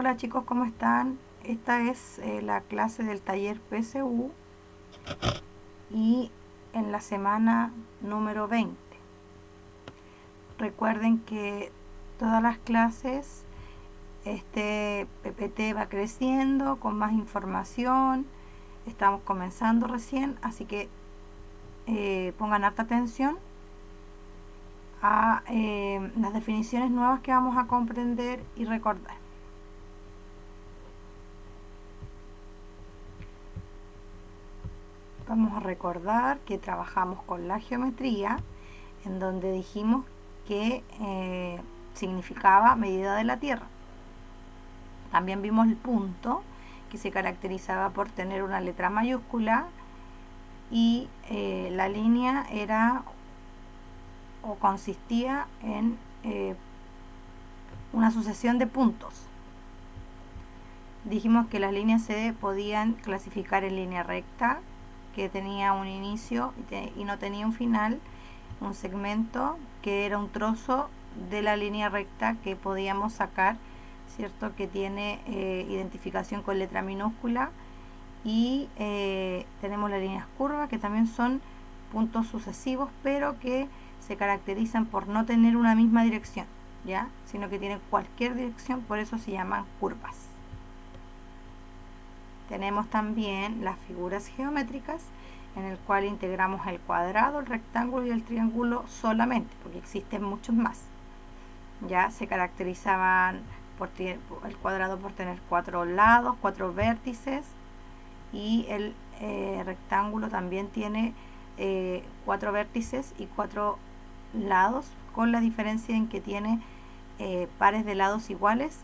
Hola chicos, ¿cómo están? Esta es la clase del taller PSU y en la semana número 20. Recuerden que todas las clases, este PPT va creciendo con más información. Estamos comenzando recién, así que pongan harta atención a las definiciones nuevas que vamos a comprender y recordar. Vamos a recordar que trabajamos con la geometría, en donde dijimos que significaba medida de la Tierra. También vimos el punto, que se caracterizaba por tener una letra mayúscula, y la línea era o consistía en una sucesión de puntos. Dijimos que las líneas se podían clasificar en línea recta, que tenía un inicio y no tenía un final, un segmento que era un trozo de la línea recta que podíamos sacar, ¿cierto? Que tiene identificación con letra minúscula, y tenemos las líneas curvas, que también son puntos sucesivos, pero que se caracterizan por no tener una misma dirección, ¿ya? Sino que tienen cualquier dirección, por eso se llaman curvas. Tenemos también las figuras geométricas, en el cual integramos el cuadrado, el rectángulo y el triángulo solamente, porque existen muchos más. Ya se caracterizaban por el cuadrado por tener 4 lados, 4 vértices, y el rectángulo también tiene 4 vértices y 4 lados, con la diferencia en que tiene pares de lados iguales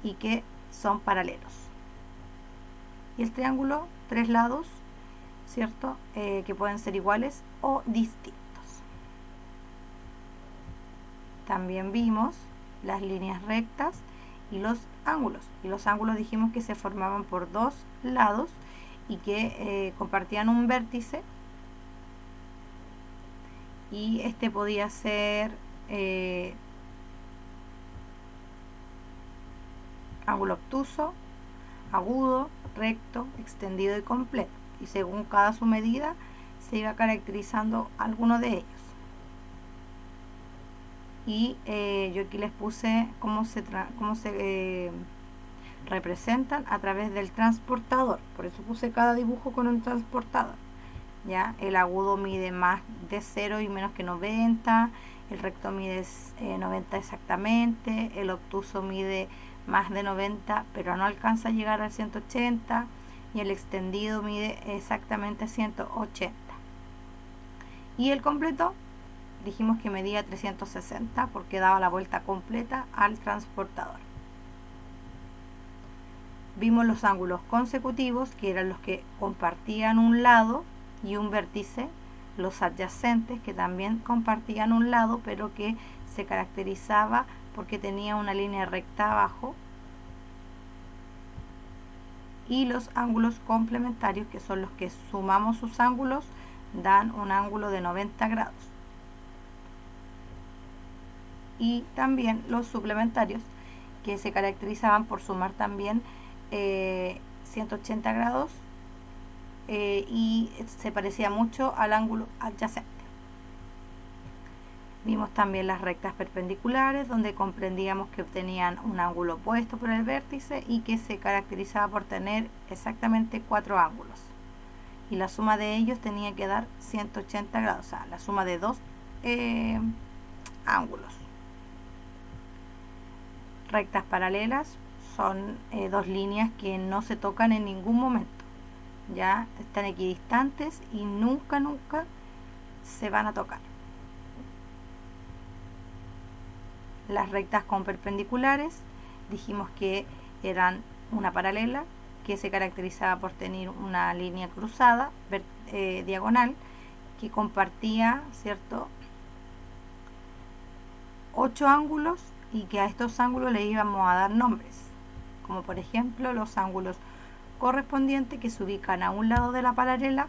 y que son paralelos. Y el triángulo, 3 lados, ¿cierto? Que pueden ser iguales o distintos. También vimos las líneas rectas y los ángulos. Y los ángulos dijimos que se formaban por 2 lados y que compartían un vértice. Y este podía ser ángulo obtuso, agudo, recto, extendido y completo, y según cada su medida se iba caracterizando alguno de ellos. Y yo aquí les puse cómo se representan a través del transportador, por eso puse cada dibujo con un transportador. ¿Ya? El agudo mide más de 0 y menos que 90, el recto mide 90 exactamente, el obtuso mide más de 90 pero no alcanza a llegar al 180, y el extendido mide exactamente 180. Y el completo dijimos que medía 360 porque daba la vuelta completa al transportador. Vimos los ángulos consecutivos, que eran los que compartían un lado y un vértice, los adyacentes, que también compartían un lado pero que se caracterizaba porque tenía una línea recta abajo, y los ángulos complementarios, que son los que sumamos sus ángulos, dan un ángulo de 90 grados. Y también los suplementarios, que se caracterizaban por sumar también 180 grados y se parecía mucho al ángulo adyacente. Vimos también las rectas perpendiculares, donde comprendíamos que obtenían un ángulo opuesto por el vértice y que se caracterizaba por tener exactamente 4 ángulos. Y la suma de ellos tenía que dar 180 grados, o sea, la suma de 2 ángulos. Rectas paralelas son 2 líneas que no se tocan en ningún momento. Ya están equidistantes y nunca se van a tocar. Las rectas con perpendiculares dijimos que eran una paralela que se caracterizaba por tener una línea cruzada diagonal que compartía, ¿cierto?, 8 ángulos, y que a estos ángulos le íbamos a dar nombres, como por ejemplo los ángulos correspondientes, que se ubican a un lado de la paralela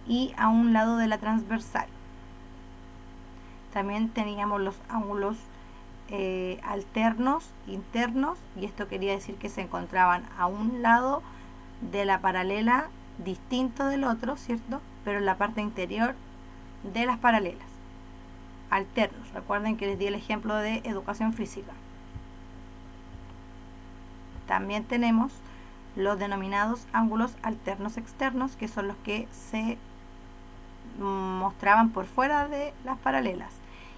y a un lado de la transversal. También teníamos los ángulos alternos, internos, y esto quería decir que se encontraban a un lado de la paralela distinto del otro, ¿cierto? Pero en la parte interior de las paralelas. Alternos, recuerden que les di el ejemplo de educación física. También tenemos los denominados ángulos alternos externos, que son los que se mostraban por fuera de las paralelas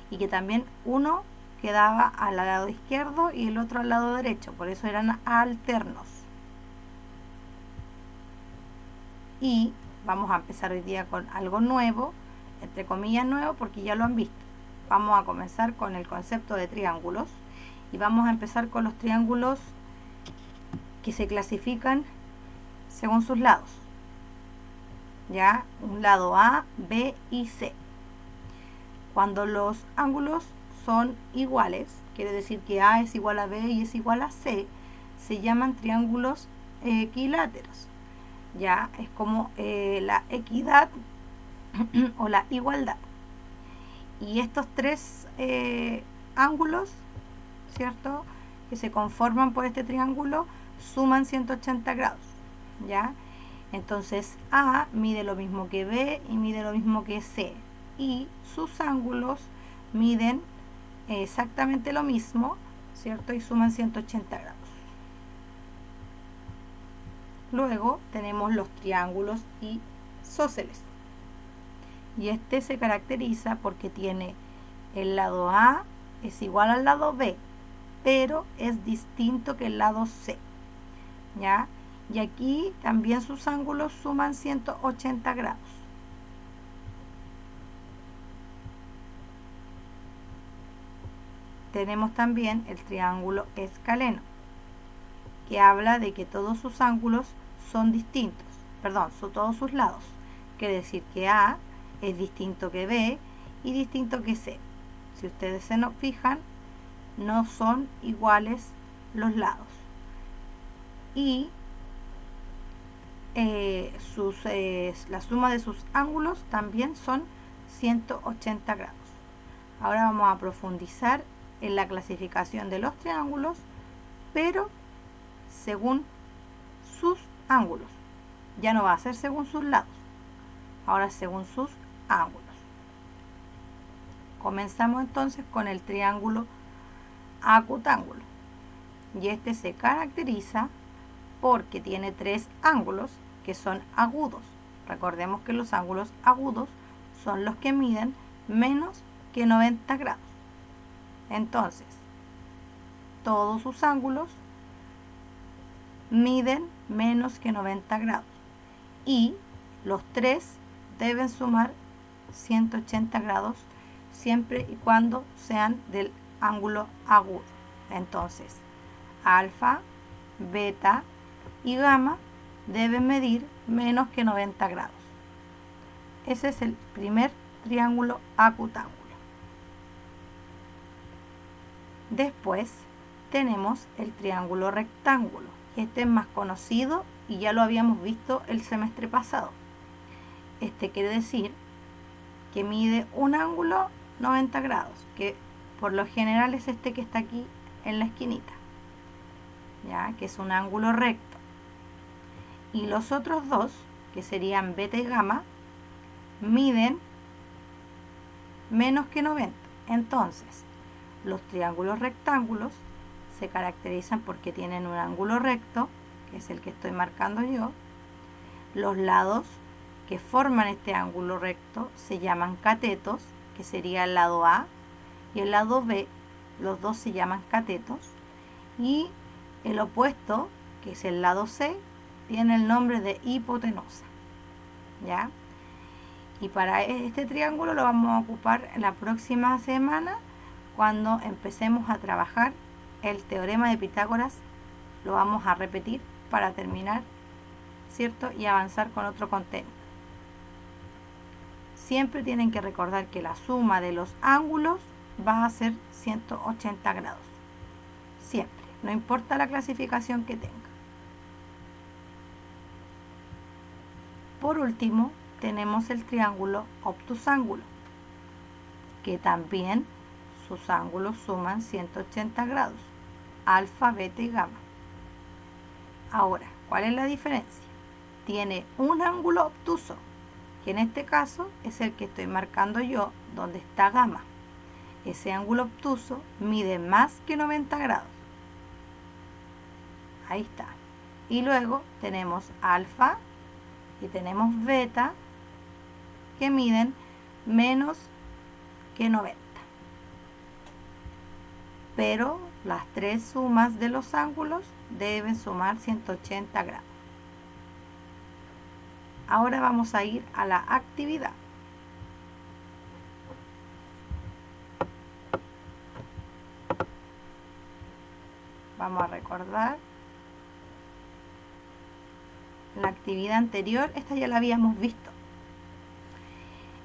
y que también uno quedaba al lado izquierdo y el otro al lado derecho, por eso eran alternos. Y vamos a empezar hoy día con algo nuevo, entre comillas nuevo, porque ya lo han visto. Vamos a comenzar con el concepto de triángulos y vamos a empezar con los triángulos que se clasifican según sus lados. Ya, un lado A, B y C. Cuando los ángulos son iguales, quiere decir que A es igual a B y es igual a C, se llaman triángulos equiláteros. Ya, es como la equidad o la igualdad. Y estos tres ángulos, ¿cierto?, que se conforman por este triángulo, suman 180 grados, ¿ya? Entonces A mide lo mismo que B y mide lo mismo que C, y sus ángulos miden exactamente lo mismo, ¿cierto?, y suman 180 grados. Luego tenemos los triángulos isósceles, y este se caracteriza porque tiene el lado A es igual al lado B, pero es distinto que el lado C, ¿ya? Y aquí también sus ángulos suman 180 grados. Tenemos también el triángulo escaleno, que habla de que todos sus ángulos son distintos, son todos sus lados. Quiere decir que A es distinto que B y distinto que C. Si ustedes se nos fijan, no son iguales los lados. Y la suma de sus ángulos también son 180 grados. Ahora vamos a profundizar en la clasificación de los triángulos, pero según sus ángulos. Ya no va a ser según sus lados, ahora según sus ángulos. Comenzamos entonces con el triángulo acutángulo, y este se caracteriza porque tiene tres ángulos que son agudos. Recordemos que los ángulos agudos son los que miden menos que 90 grados. Entonces, todos sus ángulos miden menos que 90 grados y los tres deben sumar 180 grados siempre y cuando sean del ángulo agudo. Entonces, alfa, beta y gamma deben medir menos que 90 grados. Ese es el primer triángulo acutángulo. Después tenemos el triángulo rectángulo. Este es más conocido y ya lo habíamos visto el semestre pasado. Este quiere decir que mide un ángulo 90 grados, que por lo general es este que está aquí en la esquinita, ¿ya?, que es un ángulo recto. Y los otros dos, que serían beta y gamma, miden menos que 90. Entonces, los triángulos rectángulos se caracterizan porque tienen un ángulo recto, que es el que estoy marcando yo. Los lados que forman este ángulo recto se llaman catetos, que sería el lado A y el lado B. Los dos se llaman catetos. Y el opuesto, que es el lado C, tiene el nombre de hipotenusa, ¿ya? Y para este triángulo lo vamos a ocupar en la próxima semana, cuando empecemos a trabajar el teorema de Pitágoras. Lo vamos a repetir para terminar, ¿cierto?, y avanzar con otro contenido. Siempre tienen que recordar que la suma de los ángulos va a ser 180 grados. Siempre, no importa la clasificación que tenga. Por último, tenemos el triángulo obtusángulo, que también sus ángulos suman 180 grados, alfa, beta y gamma. Ahora, ¿cuál es la diferencia? Tiene un ángulo obtuso, que en este caso es el que estoy marcando yo, donde está gamma. Ese ángulo obtuso mide más que 90 grados. Ahí está. Y luego tenemos alfa y tenemos beta, que miden menos que 90. Pero las tres sumas de los ángulos deben sumar 180 grados. Ahora vamos a ir a la actividad. Vamos a recordar la actividad anterior, esta ya la habíamos visto.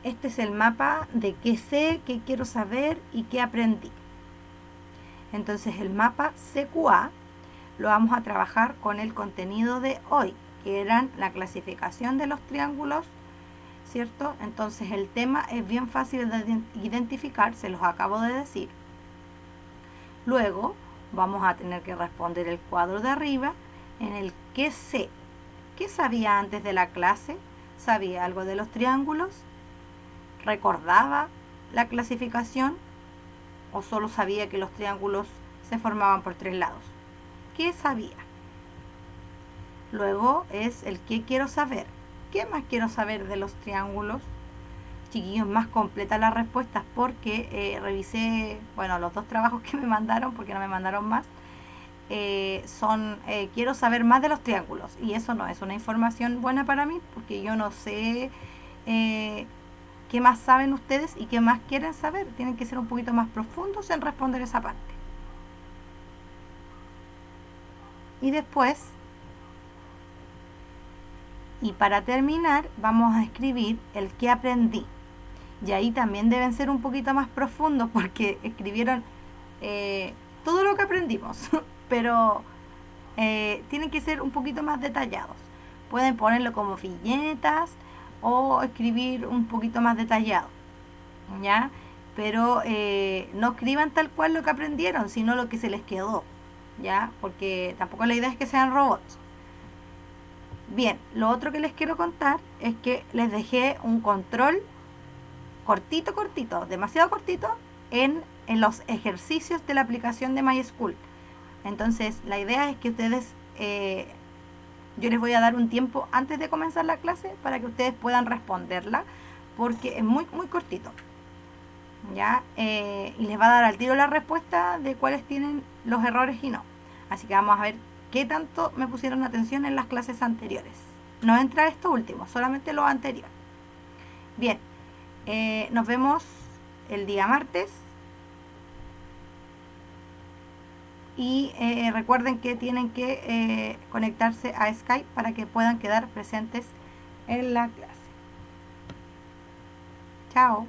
Este es el mapa de qué sé, qué quiero saber y qué aprendí. Entonces el mapa CQA lo vamos a trabajar con el contenido de hoy, que eran la clasificación de los triángulos, ¿cierto? Entonces el tema es bien fácil de identificar, se los acabo de decir. Luego vamos a tener que responder el cuadro de arriba en el qué sé. ¿Qué sabía antes de la clase? ¿Sabía algo de los triángulos? ¿Recordaba la clasificación? ¿O solo sabía que los triángulos se formaban por tres lados? ¿Qué sabía? Luego es el qué quiero saber. ¿Qué más quiero saber de los triángulos? Chiquillos, más completa las respuestas porque revisé, bueno, los dos trabajos que me mandaron, porque no me mandaron más, quiero saber más de los triángulos. Y eso no es una información buena para mí, porque yo no sé qué más saben ustedes y qué más quieren saber. Tienen que ser un poquito más profundos en responder esa parte. Y después, y para terminar, vamos a escribir el que aprendí. Y ahí también deben ser un poquito más profundos porque escribieron todo lo que aprendimos, pero tienen que ser un poquito más detallados. Pueden ponerlo como viñetas o escribir un poquito más detallado, ¿ya? Pero no escriban tal cual lo que aprendieron, sino lo que se les quedó, ¿ya? Porque tampoco la idea es que sean robots. Bien, lo otro que les quiero contar es que les dejé un control cortito, demasiado cortito, en los ejercicios de la aplicación de MySchool. Entonces, la idea es que ustedes, yo les voy a dar un tiempo antes de comenzar la clase para que ustedes puedan responderla, porque es muy, muy cortito, ¿ya? Y les va a dar al tiro la respuesta de cuáles tienen los errores y no. Así que vamos a ver qué tanto me pusieron atención en las clases anteriores. No entra esto último, solamente lo anterior. Bien, nos vemos el día martes. Y recuerden que tienen que conectarse a Skype para que puedan quedar presentes en la clase. Chao.